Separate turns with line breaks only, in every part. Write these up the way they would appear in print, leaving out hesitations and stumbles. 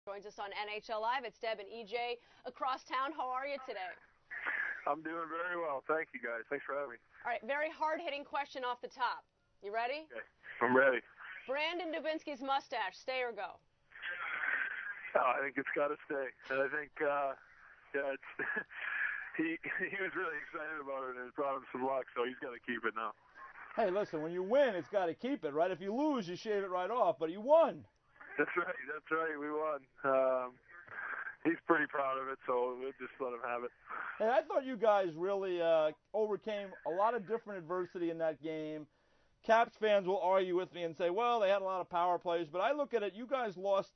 Joins us on NHL Live. It's Deb and EJ across town. How are you today?
I'm doing very well. Thank you, guys. Thanks for having me.
All right, very hard-hitting question off the top. You ready?
Okay. I'm ready.
Brandon Dubinsky's mustache, stay or go?
I think it's got to stay. And I think, it's he was really excited about it, and it brought him some luck, so he's got to keep it now.
Hey, listen, when you win, it's got to keep it, right? If you lose, you shave it right off, but you won.
That's right. We won. He's pretty proud of it, so we'll just let him have it.
Hey, I thought you guys really overcame a lot of different adversity in that game. Caps fans will argue with me and say, well, they had a lot of power plays, but I look at it, you guys lost,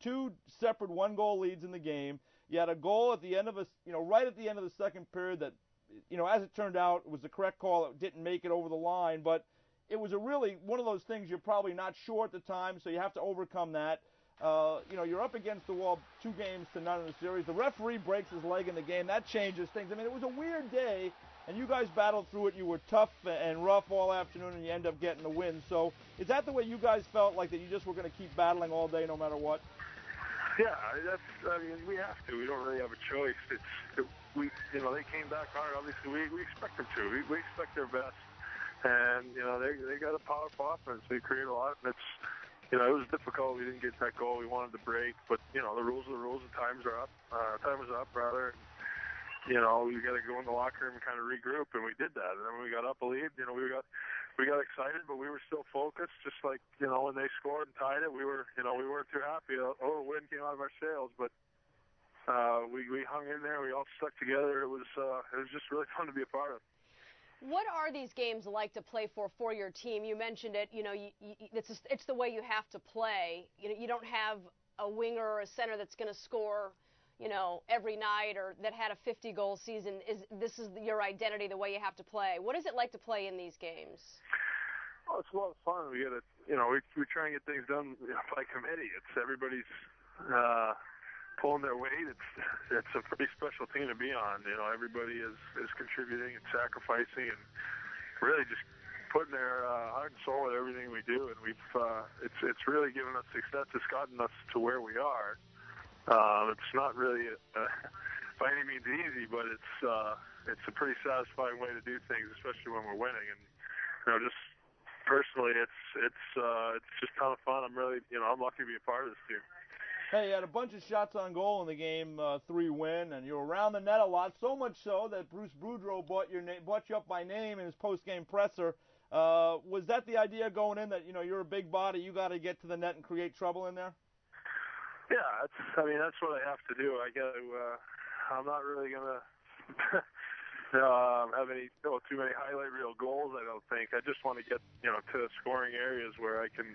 two separate one-goal leads in the game. You had a goal at the end of right at the end of the second period that, as it turned out, it was the correct call. It didn't make it over the line, but it was really one of those things you're probably not sure at the time, so you have to overcome that. You're up against the wall 2-0 in the series. The referee breaks his leg in the game. That changes things. I mean, it was a weird day, and you guys battled through it. You were tough and rough all afternoon, and you end up getting the win. So is that the way you guys felt, like that you just were going to keep battling all day no matter what?
Yeah, we have to. We don't really have a choice. They came back hard. Obviously, we expect them to. We expect their best. And, they got a powerful offense. They create a lot, and it was difficult. We didn't get that goal. We wanted to break, but the rules are the rules. The times are up. Time was up, rather. We got to go in the locker room and kind of regroup, and we did that. And then when we got up a lead, we got excited, but we were still focused. Just like when they scored and tied it, we weren't too happy. A win came out of our sails, but we hung in there. We all stuck together. It was just really fun to be a part of.
What are these games like to play for your team? You mentioned it. It's the way you have to play. You don't have a winger or a center that's going to score, every night or that had a 50-goal season. This is your identity, the way you have to play. What is it like to play in these games?
Well, it's a lot of fun. We got to, we try and get things done by committee. It's everybody's pulling their weight. It's a pretty special team to be on. Everybody is contributing and sacrificing and really just putting their heart and soul in everything we do. And it's really given us success. It's gotten us to where we are. It's not really by any means easy, but it's a pretty satisfying way to do things, especially when we're winning. And just personally, it's just a ton of fun. I'm really I'm lucky to be a part of this team.
Hey, you had a bunch of shots on goal in the game 3 win, and you were around the net a lot, so much so that Bruce Boudreau brought you up by name in his post-game presser. Was that the idea going in, that you're a big body, you got to get to the net and create trouble in there?
Yeah, that's what I have to do. I'm not really gonna have any too many highlight reel goals. I don't think. I just want to get to scoring areas where I can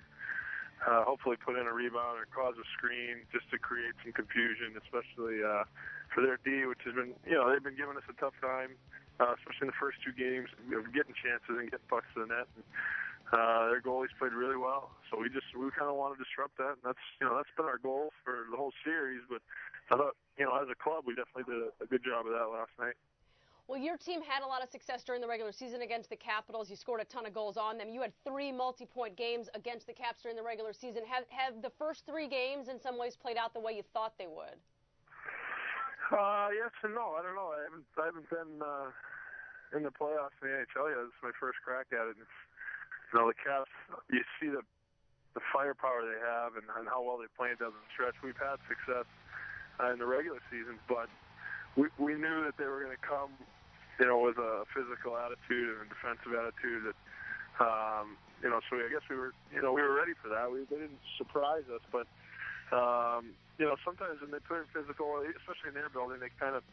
hopefully put in a rebound or cause a screen just to create some confusion, especially for their D, which has been they've been giving us a tough time, especially in the first 2 games of getting chances and getting pucks to the net. And, their goalies played really well, so we kind of want to disrupt that. And that's been our goal for the whole series. But I thought as a club we definitely did a good job of that last night.
Well, your team had a lot of success during the regular season against the Capitals. You scored a ton of goals on them. You had 3 multi-point games against the Caps during the regular season. Have the first 3 games in some ways played out the way you thought they would?
Yes and no. I don't know. I haven't been in the playoffs in the NHL yet. This is my first crack at it. The Caps, you see the firepower they have and how well they played down the stretch. We've had success in the regular season, but we knew that they were going to come, with a physical attitude and a defensive attitude. That, so I guess we were ready for that. They didn't surprise us, but sometimes when they play physical, especially in their building, they kind of,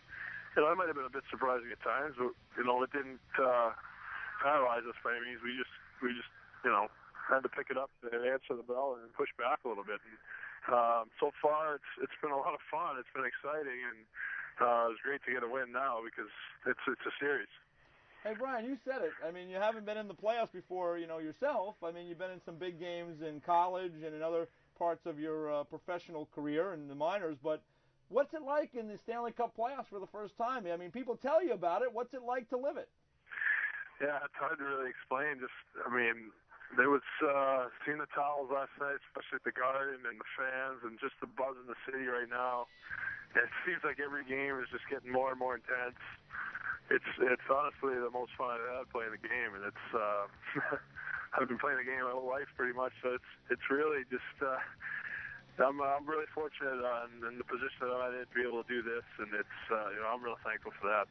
it might have been a bit surprising at times, but it didn't paralyze us by any means. We just had to pick it up and answer the bell and push back a little bit. And so far, it's been a lot of fun. It's been exciting, and it was great to get a win now because it's a series.
Hey, Brian, you said it. I mean, you haven't been in the playoffs before, yourself. I mean, you've been in some big games in college and in other parts of your professional career in the minors, but what's it like in the Stanley Cup playoffs for the first time? I mean, people tell you about it. What's it like to live it?
Yeah, it's hard to really explain. there was seeing the towels last night, especially at the Garden and the fans and just the buzz in the city right now. It seems like every game is just getting more and more intense. It's honestly the most fun I've had playing the game, and it's I've been playing the game my whole life pretty much, so it's really just I'm really fortunate in the position that I'm in to be able to do this, and it's I'm real thankful for that.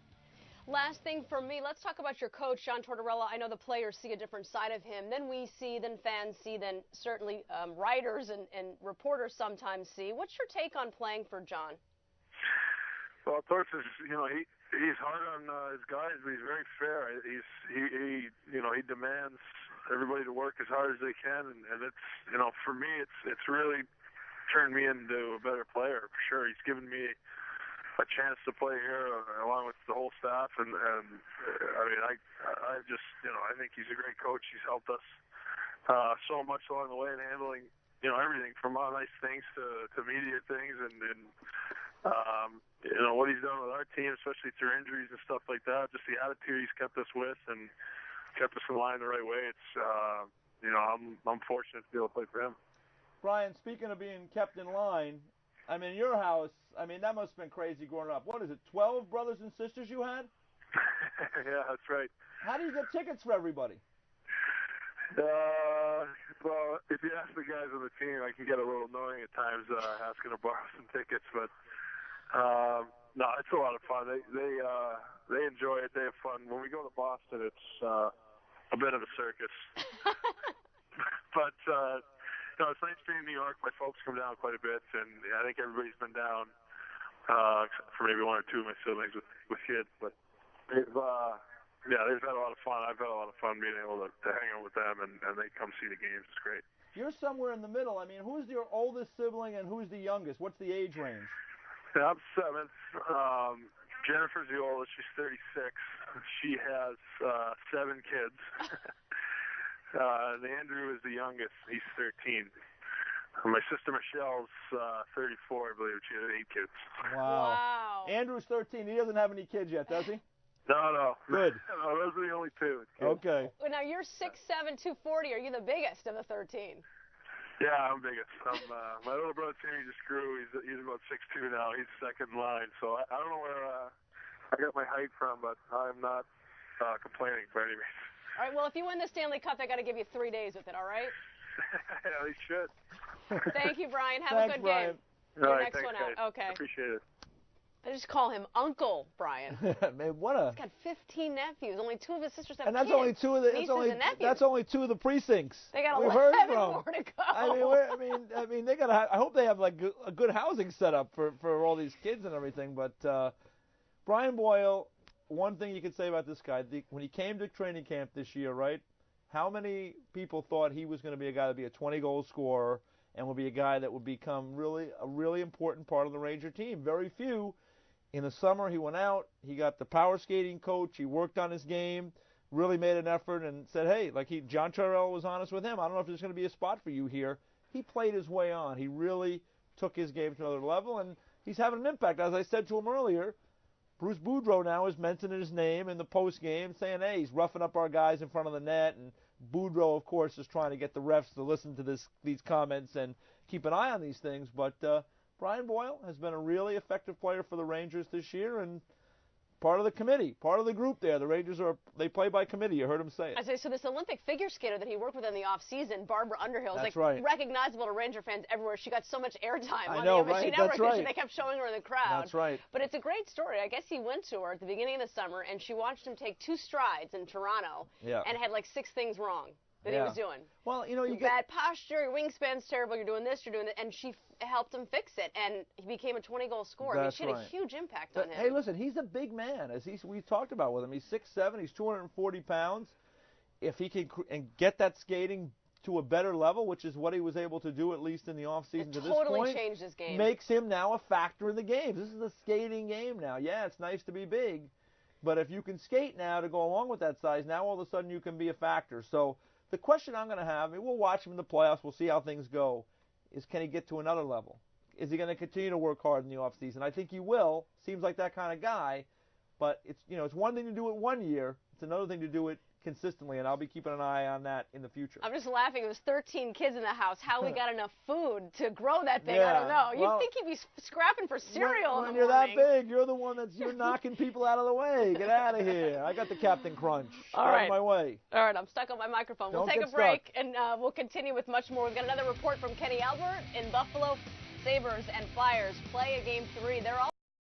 Last thing for me, let's talk about your coach, John Tortorella. I know the players see a different side of him than we see, than fans see, than certainly writers and reporters sometimes see. What's your take on playing for John?
Well, Torts is, he's hard on his guys, but he's very fair. He demands everybody to work as hard as they can, and it's, for me, it's really turned me into a better player for sure. He's given me a chance to play here along with the whole staff, and I mean, I just, I think he's a great coach. He's helped us so much along the way in handling, everything from nice things to media things, and what he's done with our team, especially through injuries and stuff like that, just the attitude he's kept us with and kept us in line the right way. It's, I'm fortunate to be able to play for him.
Brian, speaking of being kept in line, I mean, your house, that must have been crazy growing up. What is it, 12 brothers and sisters you had?
Yeah, that's right.
How do you get tickets for everybody?
Well, if you ask the guys on the team, I can get a little annoying at times asking to borrow some tickets, but no, it's a lot of fun. They enjoy it. They have fun. When we go to Boston, it's a bit of a circus. But it's nice being in New York. My folks come down quite a bit, and I think everybody's been down, except for maybe one or two of my siblings with kids. But they've had a lot of fun. I've had a lot of fun being able to hang out with them, and they come see the games. It's great.
You're somewhere in the middle. I mean, who's your oldest sibling and who's the youngest? What's the age range?
I'm 7th. Jennifer's the oldest. She's 36. She has 7 kids. And Andrew is the youngest. He's 13. My sister Michelle's 34, I believe. She has 8 kids.
Wow. Andrew's 13. He doesn't have any kids yet, does he?
No.
Good.
No, those are the only 2.
Okay.
Well, now you're 6'7", 240. Are you the biggest of the 13?
Yeah, I'm biggest. My little brother Timmy just grew. He's about 6'2" now. He's second in line. So I don't know where I got my height from, but I'm not complaining by any means.
All right, well, if you win the Stanley Cup, I got to give you 3 days with it, all right?
Yeah, they should.
Thank you, Brian. Have
Thanks,
a good
Brian.
game.
All
Your
right,
next
thanks,
one
guys.
out. Okay.
Appreciate it.
I just call him Uncle Brian.
Man, what a...
He's got 15 nephews. Only 2 of his sisters have
And that's
kids.
only 2 of the. That's only 2 of the precincts.
They got
We've
11
heard from.
more to go.
I mean, they gotta. I hope they have like a good housing setup for all these kids and everything. But Brian Boyle, one thing you could say about this guy, when he came to training camp this year, right? How many people thought he was going to be a guy to be a 20-goal scorer and would be a guy that would become a really important part of the Ranger team? Very few. In the summer, he went out. He got the power skating coach. He worked on his game, really made an effort, and said, hey, John Tortorella was honest with him. I don't know if there's going to be a spot for you here. He played his way on. He really took his game to another level, and he's having an impact. As I said to him earlier, Bruce Boudreau now is mentioning his name in the post-game, saying, hey, he's roughing up our guys in front of the net, and Boudreau, of course, is trying to get the refs to listen to these comments and keep an eye on these things, but Brian Boyle has been a really effective player for the Rangers this year, and part of the committee, part of the group there. The Rangers they play by committee. You heard him say it.
I say, so this Olympic figure skater that he worked with in the off-season, Barbara Underhill, is
right.
recognizable to Ranger fans everywhere. She got so much airtime on
know,
the MSG
right?
Network
That's right.
they kept showing her in the crowd.
That's right.
But it's a great story. I guess he went to her at the beginning of the summer, and she watched him take 2 strides in Toronto and had like 6 things wrong that he was doing.
Well, you get
bad posture, your wingspan's terrible, you're doing this, you're doing that, and she helped him fix it, and he became a 20-goal scorer. I mean, she had a huge impact on him.
Hey, listen, he's a big man, as we've talked about with him. He's 6'7", he's 240 pounds. If he can get that skating to a better level, which is what he was able to do at least in the offseason to this point,
totally changed his game.
Makes him now a factor in the games. This is a skating game now. Yeah, it's nice to be big, but if you can skate now to go along with that size, now all of a sudden you can be a factor. So the question I'm going to have, we'll watch him in the playoffs, we'll see how things go, is can he get to another level? Is he going to continue to work hard in the offseason? I think he will. Seems like that kind of guy. But it's one thing to do it one year. It's another thing to do it consistently, and I'll be keeping an eye on that in the future.
I'm just laughing. It was 13 kids in the house. How we got enough food to grow that thing, I
Yeah,
don't know.
well,
You'd think he'd be scrapping for cereal
when
in the
you're
morning.
that big, you're the one you're knocking people out of the way. Get out of here. I got the Captain Crunch.
All
Get out
right.
of my way.
All right, I'm stuck on my microphone.
Don't
We'll take
get
a break, and we'll continue with much more. We've got another report from Kenny Albert in Buffalo. Sabres and Flyers play a Game 3. They're all